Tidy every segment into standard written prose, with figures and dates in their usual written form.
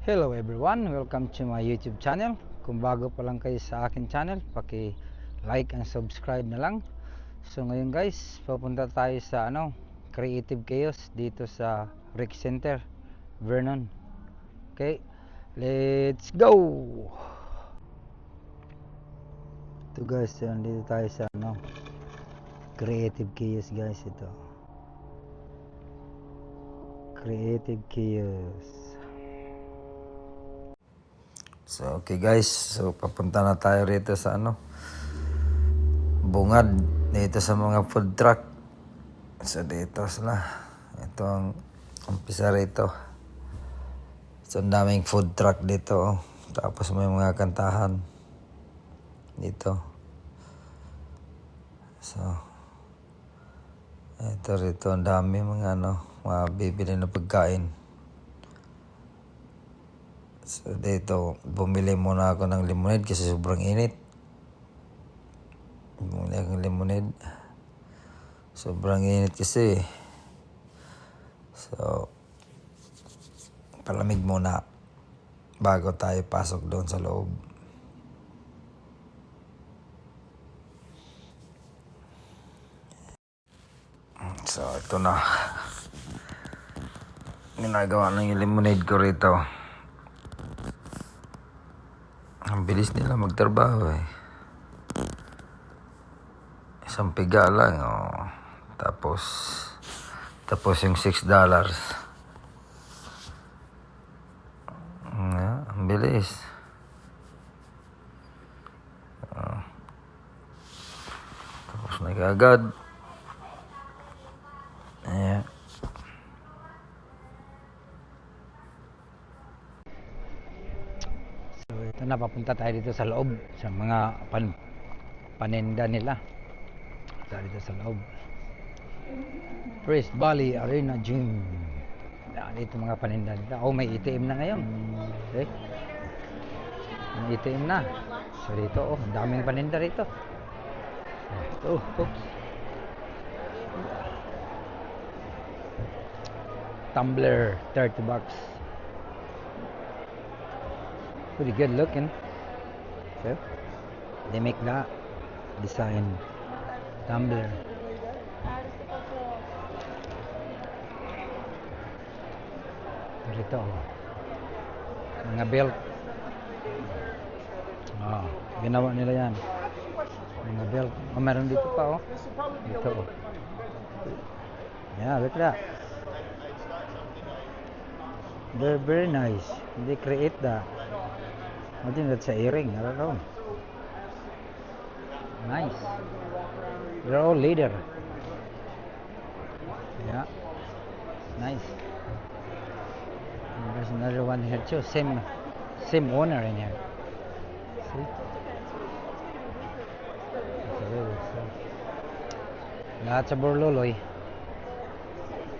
Hello everyone, welcome to my YouTube channel. Kung bago pa lang kayo sa akin channel, paki-like and subscribe na lang. So ngayon guys, pupunta tayo sa Creative Chaos dito sa Rec Center, Vernon. Okay, let's go! Ito guys, dito tayo sa Creative Chaos guys, ito. Creative Chaos. So okay guys, so papunta na tayo rito sa bungad dito sa mga food truck. So dito sila. Ito ang umpisa rito. So ang daming food truck dito. Tapos may mga kantahan dito. So ito rito ang dami mga mga bibili na pagkain. So dito, bumili muna ako ng lemonade kasi sobrang init. Bumili akong lemonade. Sobrang init kasi. So, palamig muna bago tayo pasok doon sa loob. So, ito na. Ginagawa na yung lemonade ko rito. Ang bilis nila magtrabaho eh. Isang piga lang Tapos yung $6. Ang bilis. Tapos na agad. Ayan. Ito na, papunta tayo dito sa loob sa mga paninda nila. Dito sa loob. Priest Valley Arena Gym. Dito mga paninda nila. May ATM na ngayon. Okay. May ATM na. So dito, ang daming paninda rito. Oops. Tumbler, $30. Pretty good looking. So, they make that design tumbler. Ito, mga belt. Ginawa nila yan. Mga belt. Meron dito pa Dito Yeah, look at that. They're very nice. They create that. I think that's an earring. I don't know. Nice. They're all leather. Yeah. Nice. And there's another one here too. Same owner in here. See? Lots of borloloy.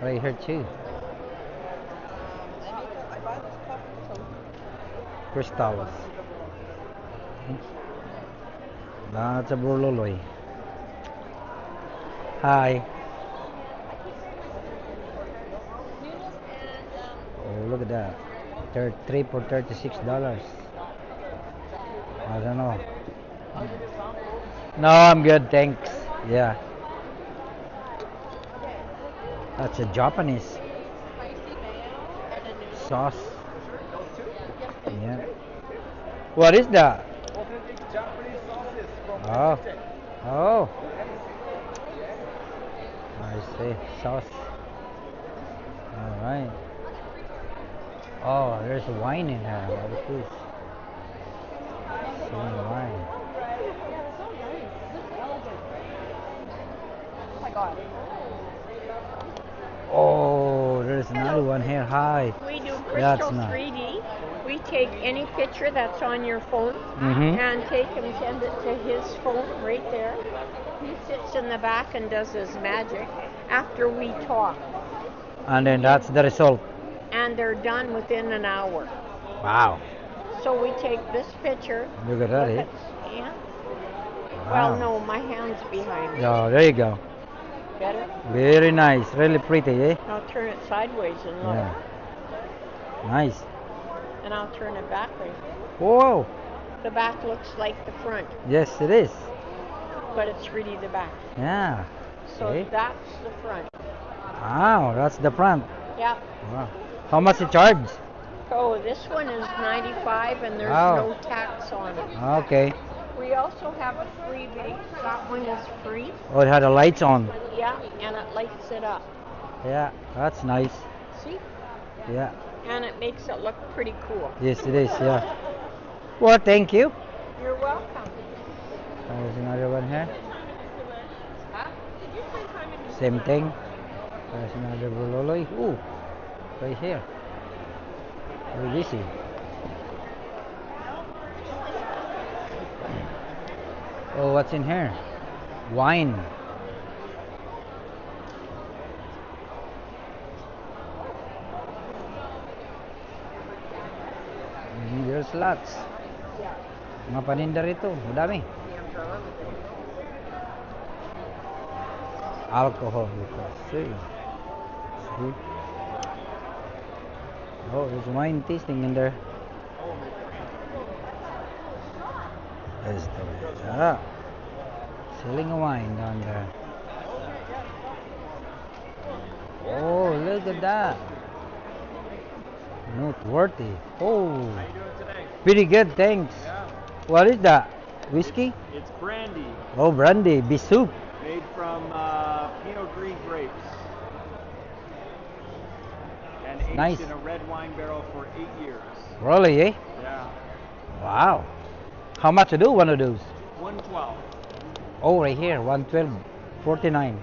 Right here too. Crystals. Lots of borloloy. Hi. Oh, look at that. 3 for $36. I don't know. No, I'm good, thanks. Yeah. That's a Japanese sauce. Yeah. What is that? Authentic Japanese sauces from Oh. I see. Sauce. Alright. Oh, there's wine in here. What is this? Some wine. Oh my god. Oh, there's another one here. Hi. We do That's Crystal nice. 3D. We take any picture that's on your phone and take and send it to his phone right there. He sits in the back and does his magic after we talk. And then that's the result. And they're done within an hour. Wow. So we take this picture. Look at that, eh? Yeah. Wow. Well, no, my hand's behind me. Oh, there you go. Better? Very nice. Really pretty, eh? I'll turn it sideways and look. Yeah. Nice. and I'll turn it back way. Whoa. The back looks like the front, Yes, it is. but it's really the back. Yeah. So Okay. that's the front. Wow, that's the front. Yeah. Wow. How much it charge? Oh, this one is 95 and there's Wow. no tax on it. Okay. We also have a freebie. That one is free. Oh, it had the lights on. Yeah, and it lights it up. Yeah, that's nice. See? Yeah. And it makes it look pretty cool. Yes, it is. Yeah. Well, thank you. You're welcome. There's another one here. Huh? Same thing. There's another Bololoy. Ooh, right here. Very busy. Oh, what's in here? Wine. There's lots. Mga paninda rito. Madami. Alcohol. See. See. Oh, there's wine tasting in there. There's the selling a wine down there. Oh, look at that. Noteworthy. Oh, pretty good, thanks. Yeah. What is that? Whiskey? It's brandy Oh, brandy. Bisoup. made from Pinot Gris grapes and aged Nice. in a red wine barrel for 8 years. Really, eh? Yeah. Wow. How much to do one of those? 112. Oh, right here, 112.49.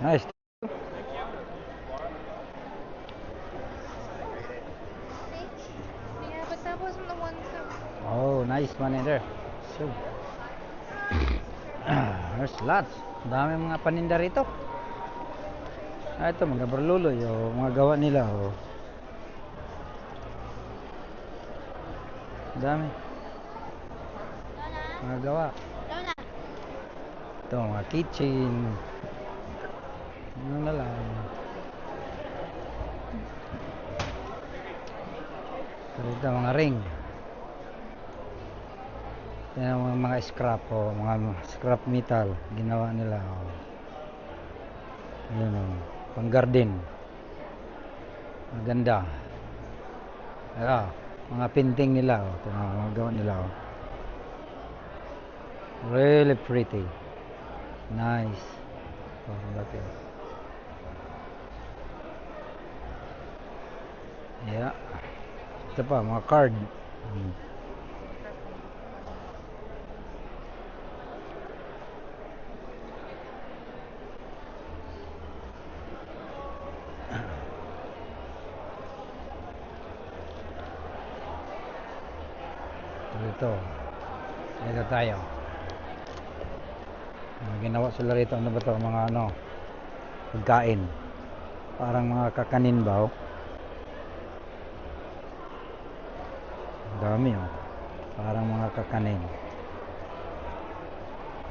Nice. Yeah, but that wasn't the one that... Oh, nice money there. So, there's lots. Dami mga paninda rito. Ah, ito, mga barluloy, oh, mga gawa nila. Oh. Dami. Mga gawa. Lola. Ito, mga kitchen. Ano na lang. Ito, mga ring. Yan mga scrap, oh, mga scrap metal. Ginawa nila. Oh. Ayan, oh, pang garden. Maganda. Ayan, mga painting nila. Oh. Ito, mga gawa nila. Oh. Really pretty. Nice. Oh, laki. Yeah. Ito pa, mga card. Dito tayo. Ginawa sila rito. Ano ba ito? Mga ano, pagkain. Parang mga kakanin ba? Oh? Dami, oh. Parang mga kakanin.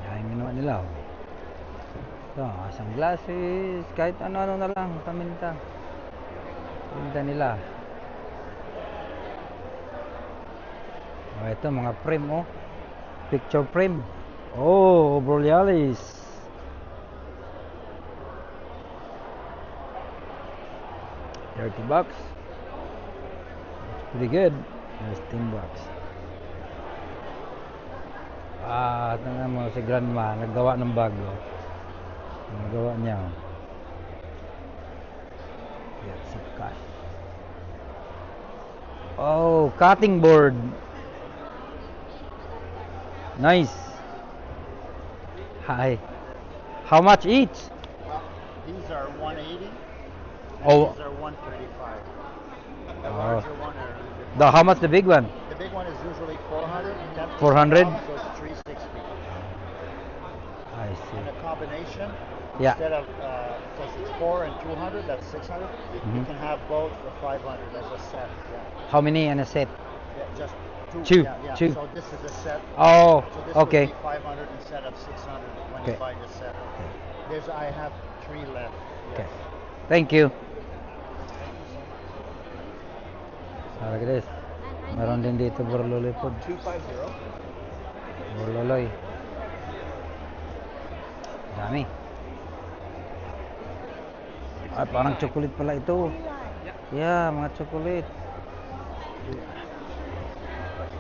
Yan yung ginawa nila, oh. Ito, sunglasses, kahit ano-ano na lang, paminta. Paminta nila. Oh, ito, mga frame, oh. Picture frame. Oh, Borealis. $30. Pretty good. There's $10. Ah, tingnan mo si Grandma, naggawa ng bago. Nagawa niya. Yes, si cash. Oh, cutting board. Nice. Hi. How much each? Well, these are 180 and Oh. these are 135. The Oh. larger one are a little bit How much the big one? The big one is usually 400. 400? So it's 360. I see. And a combination, Yeah. instead of because it's 4 and 200, that's 600. You Mhm. can have both for 500 as a set. Yeah, How many in a set? just two. Two, Yeah, yeah. two. So this is a set. Oh, So this okay. would be 500 instead of 600 when Okay. you buy the set. I have 3 left. Okay. Yes. Thank you. Look at this. Meron din dito burloloy food. 250. Burloloy. Dami. Ay, parang chocolate pala ito. Yeah, mga chocolate.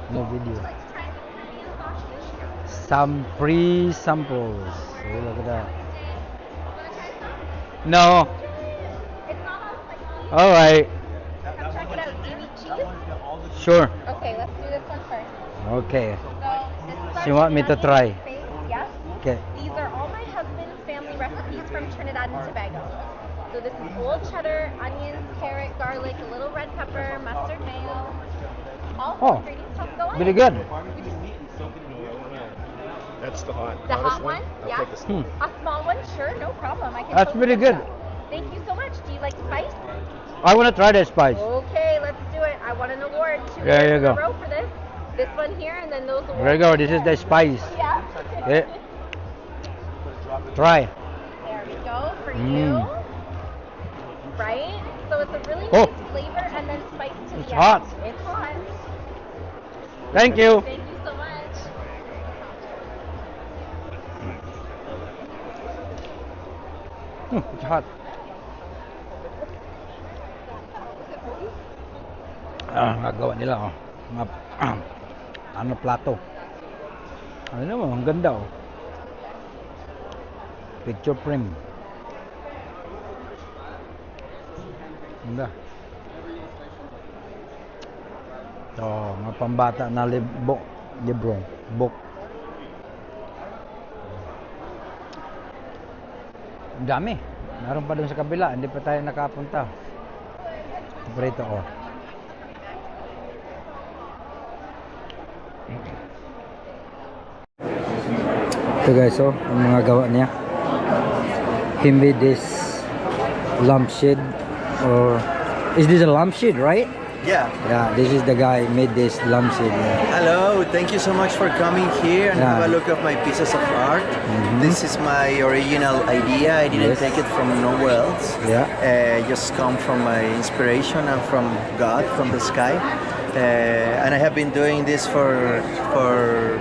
No video. Some free samples. Oh, look at that. No. All right. Check it out. Do you need cheese? Sure. Okay, let's do this one first. Okay. So, this is You want me to onion try? base, yes. Okay. These are all my husband's family recipes from Trinidad and Tobago. So this is old cheddar, onions, carrot, garlic, a little red pepper, mustard mayo. All Oh, ingredients help go in. Very good. That's the hot. The hottest hot one? I'll Yeah. take a small. Hmm. A small one? Sure, no problem. I can That's totally pretty get good. that. Thank you so much. Do you like spice? I want to try the spice. Okay, let's do it. I want an award. Two There you awards in a go. row for this. This one here and then those awards. There you go. right This is there. the spice. Yeah. Okay. Try. There we go for Mm. you. Right? So it's a really Oh. nice flavor and then spice to It's the hot. end. It's hot. Thank you. Thank you so much. It's hot. Nagawa nila oh. Mga, ano plato. Ano naman, ang ganda oh. Picture frame. Ganda. Oh, mga pambata na libro. Book. Ang dami. Meron pa dun sa kabila, hindi pa tayo nakapunta. Prito oh. Ito guys, oh, ang mga gawa niya. He made this lampshade, or is this a lampshade, right? Yeah. Yeah, this is the guy who made this lampshade. Yeah. Hello. Thank you so much for coming here and Yeah. have a look at my pieces of art. This is my original idea. I didn't Yes. take it from nowhere else. Yeah. Just come from my inspiration and from God, from the sky. And I have been doing this for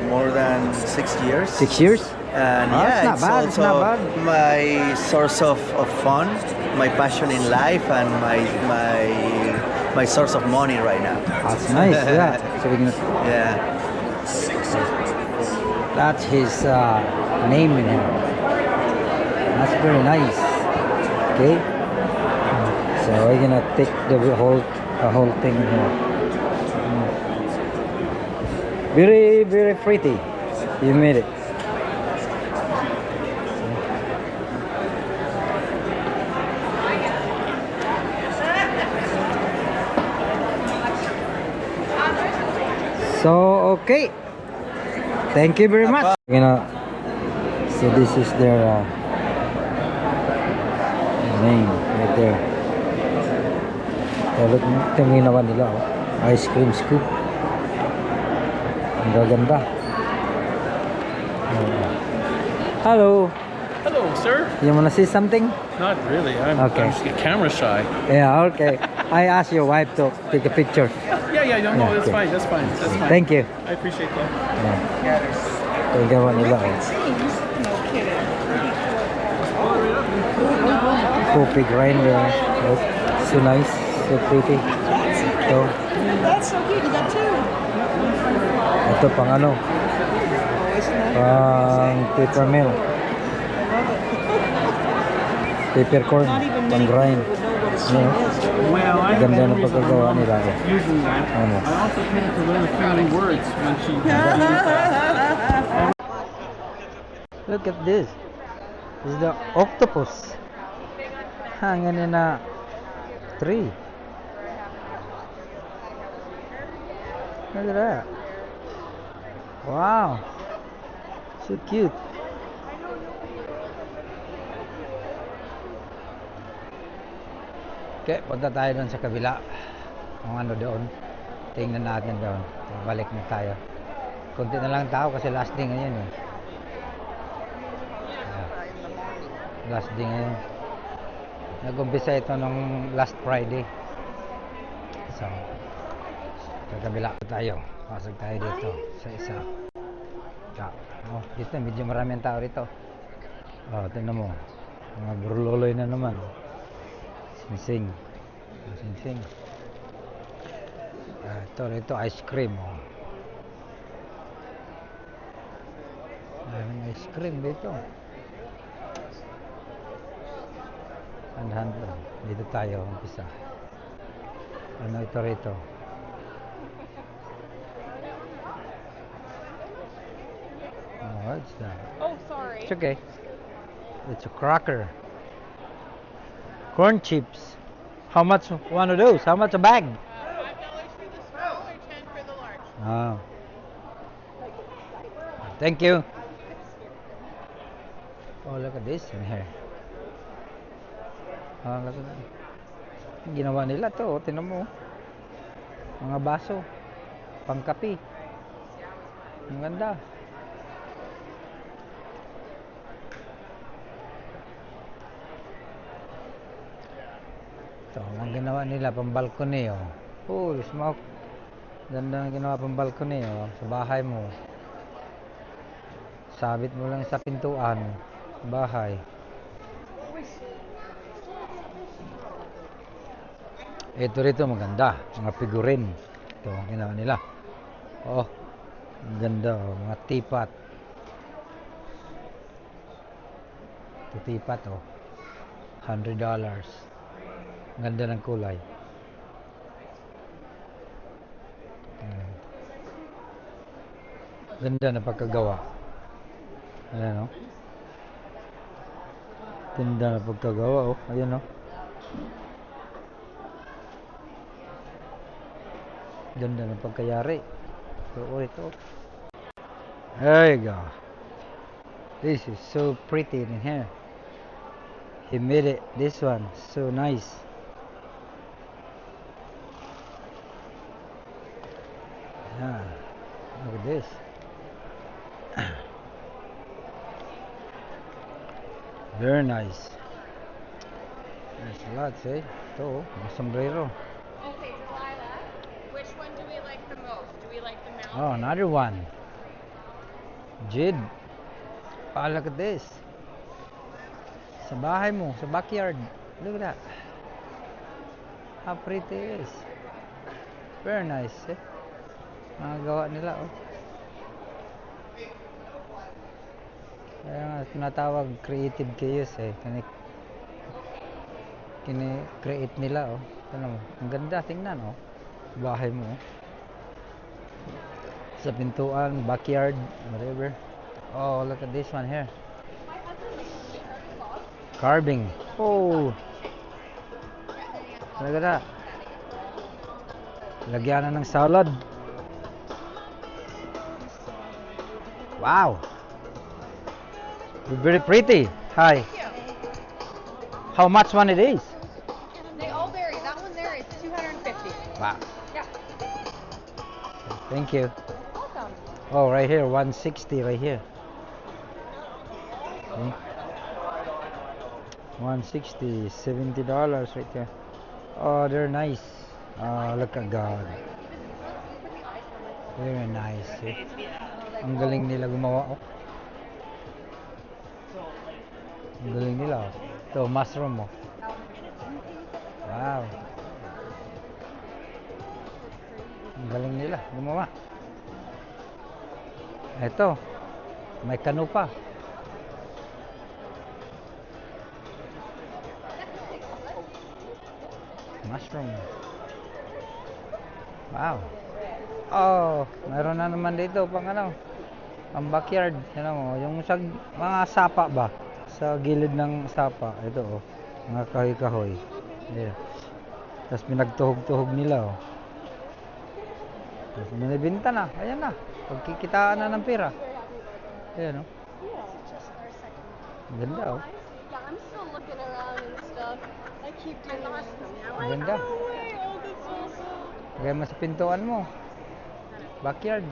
more than 6 years. 6 years? And Oh, yeah, it's not bad, it's also not bad. my source of fun, my passion in life, and my source of money right now. That's nice, yeah. So we can, Yeah. that's his name in here. That's very nice. Okay. So we're gonna take the whole thing in here. Very, very pretty. You made it. So okay. Thank you very much. So this is their name right there. Look, ito yung ginawa nila oh. Ice cream scoop. Ang gaganda. Hello. Hello, sir. You wanna say something? Not really. I'm Okay. just camera shy. Yeah, okay. I asked your wife to take a picture. Yeah, no, Yeah, that's okay. fine. That's fine. That's fine. Thank you. I appreciate that. Yeah. Ito yung gawa nila oh. Coffee grinder. Oh, so nice. So pretty. Ito. That's so cute. You got two. Ito pang ano? Pang paper mill. Peppercorn. Pang grind. Yeah. Well, I Ganda ng pagkagawa nila. Oh. using that. Ano? I also tend to learn a few new words when she. Look at this. This is the octopus. Hanging in a tree. Look at that. Wow. So cute. Okay, punta tayo doon sa kabila. Kung ano doon. Tingnan natin doon. Balik na tayo. Kunti na lang tao kasi last day ngayon eh. Ayan. Last day ngayon. Nag-umpisa ito nung last Friday. So, Sa kabila tayo. Pasok tayo dito sa isa. Oh, dito medyo maraming tao rito. Oh, tingnan mo. Mga burloloy na naman. Singsing. Singsing. Ito ice cream. Oh. Maraming ice cream dito. Handahan po. Dito tayo umpisa. Ano ito rito? Oh, what's that? Oh, sorry. It's okay. It's a cracker. Corn chips. How much one of those? How much a bag? $5 for the small or 10 for the large. Oh. Thank you. Oh, look at this in here. Oh, look at that. Ginawa nila to, oh, tinan mo. Mga baso. Pangkapi. Ang ganda. Ito, ang ginawa nila pang balcony, oh. Holy smoke. Ganda ang ginawa pang balcony, oh. Sa bahay mo. Sabit mo lang sa pintuan. Bahay. Ito rito maganda. Mga figurine. Ito ang ginawa nila. Oh. Ang ganda, oh. Mga tipat. Ito tipat, oh. $100. Ang ganda ng kulay. Ganda na pagkagawa. Ayan, oh. Ganda na pagkagawa, oh. Ayan, oh. Ganda na pagkayari. Ito. There you go. This is so pretty in here. He made it. This one so nice. Yeah. Look at this. Very nice. There's lots, eh? Ito, mga sombrero. Okay, Delilah, which one do we like the most? Do we like the mountain? Oh, another one. Jid. Oh, look at this. Sa bahay mo, sa backyard. Look at that. How pretty it is. Very nice, eh? Mga gawa nila, oh. Kaya nga, tinatawag creative chaos, eh. Kini-create nila, oh. Ano mo? Ang ganda, tingnan, oh. Sa bahay mo, oh. Sa pintuan, backyard, whatever. Oh, look at this one here. Carving. Oh. Look at that. Lagyan na ng salad. Wow. You're very pretty. Hi. How much one it is? They all vary. That one there is $250. Wow. Yeah. Thank you. Welcome. Oh, right here, 160 right here. Okay. 160, $70 right there. Oh, they're nice. Oh, look at God. Very nice. Eh? Ang galing nila gumawa. Oh. Ang galing nila. Ito, mushroom mo. Wow. Ang galing nila gumawa. Ito, may kano pa. Mushroom. Wow. Oh, mayroon na naman dito pang ano, pang backyard. Ano mo, yung sa mga sapa ba? Sa gilid ng sapa. Ito, oh. Mga kahoy-kahoy. Yeah. Tapos pinagtuhog-tuhog nila, oh. Tapos binibenta na. Ayan na. Pagkikitaan na ng pera. Ayan, oh. Ganda, oh. Yeah, I'm still looking around and stuff. I keep doing Ang ganda. Oh, that's awesome. Lagay mo sa pintuan mo. Backyard.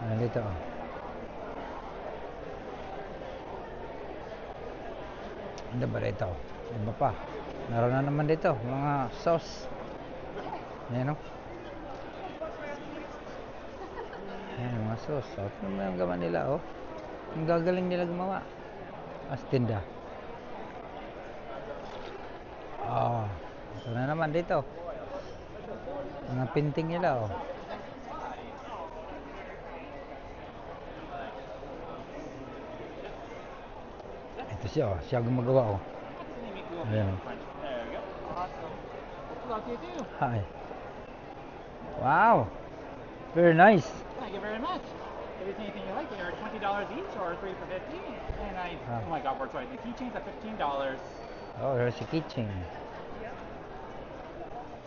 Ayan dito, oh. Ano ba dito? Iba pa. Meron na naman dito, mga sauce. Ayan o. Ayan, mga sauce. So, ito naman yung gawa nila, oh. Ang gagaling nila gumawa. As tinda. Ito na naman dito. Mga painting nila, oh. Ito siya, oh. Siya gumagawa, oh. Ayan. Hi. Wow. Very nice. Thank you very much. If it's anything you like, they are $20 each or 3 for 50. And oh my God, we're sorry. The keychains are $15. Oh, there's a keychain.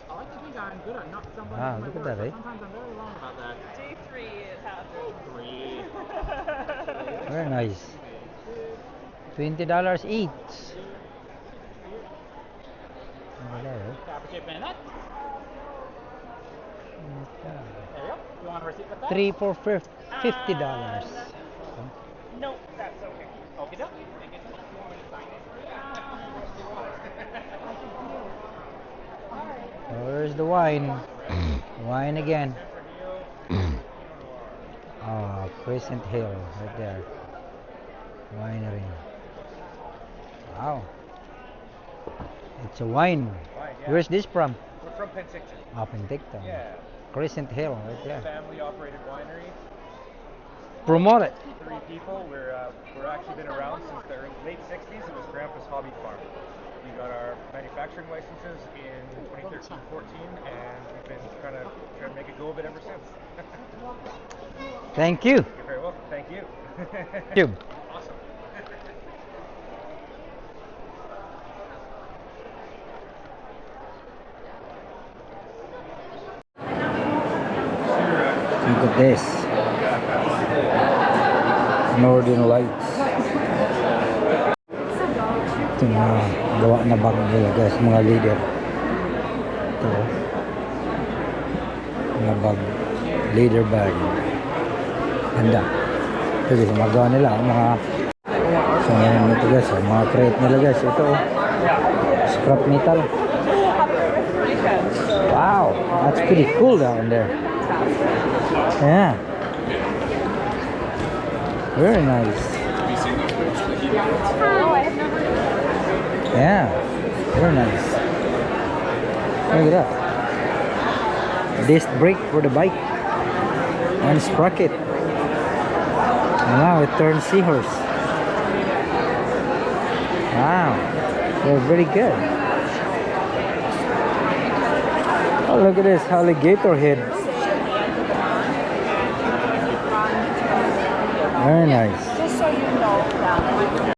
I like to think I'm good at not stumbling Ah, into my look at words, that, but eh? sometimes I'm very wrong about that. Day 3 it happened. 3. Very nice. $20 each. Look at that, eh? Fabricate bayonet. There you go. You want a receipt with that? 3 for $50. Nope, that's okay. Okie dokie. Thank you so much. You want me to sign it? Oh, there's the wine. Wine again. Crescent Hill right there. Winery. Wow. It's a wine. Where's this from? We're from Penticton. Penticton. Yeah. Crescent Hill right there. Family-operated winery. Promote it. 3 people. We're actually been around since the late 60s. It was Grandpa's hobby farm. We got our manufacturing licenses in 2013-14, and we've been trying to make a go of it ever since. Thank you. You're very welcome. Thank you. Thank you. Awesome. Look at this. Northern Lights. Ito yung mga gawa na bag nila guys, mga leader. Ito. Mga bag. Leader bag. Ganda. Ito guys, mga gawa nila. Mga so ngayon ito guys, mga crate nila guys. Ito scrap metal. Wow, that's pretty cool down there. Yeah. Very nice. Yeah. Very nice. Look at that. Disc brake for the bike. And sprocket. And now it turns seahorse. Wow. They're very good. Oh, look at this alligator head. Very nice.